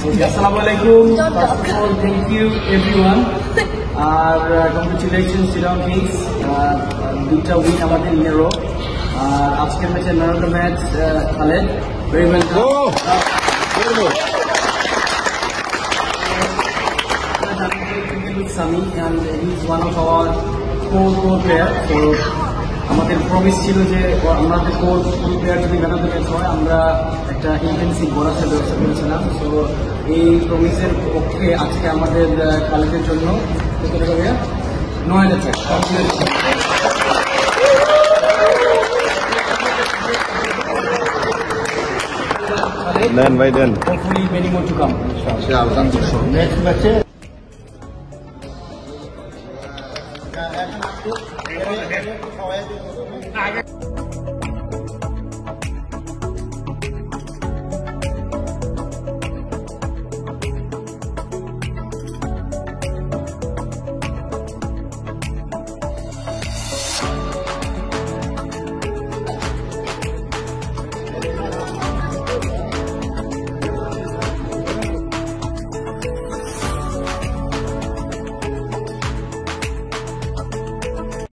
Assalamualaikum. First of all, thank you everyone. আর congratulations Shriram Kings, দুইটা win আমাদের in a row. আর আজকের ম্যাচে man of the match Khaled, very welcome. Sami, and he is one of our core player. So আমাদের promise ছিল যে আমাদের কোর প্লেয়ার যদি ম্যান অফ দ্য ম্যাচ হয় আমরা একটা ইন্টেন্সিভ বোনাসের ব্যবস্থা করেছিলাম। তো এই প্রমিসের পক্ষে আজকে আমাদের খালেদের জন্য কত টাকা ভাইয়া? 9,000 টাকা। দেন ভাই দেন। Hopefully many more to come. Next ম্যাচে এখন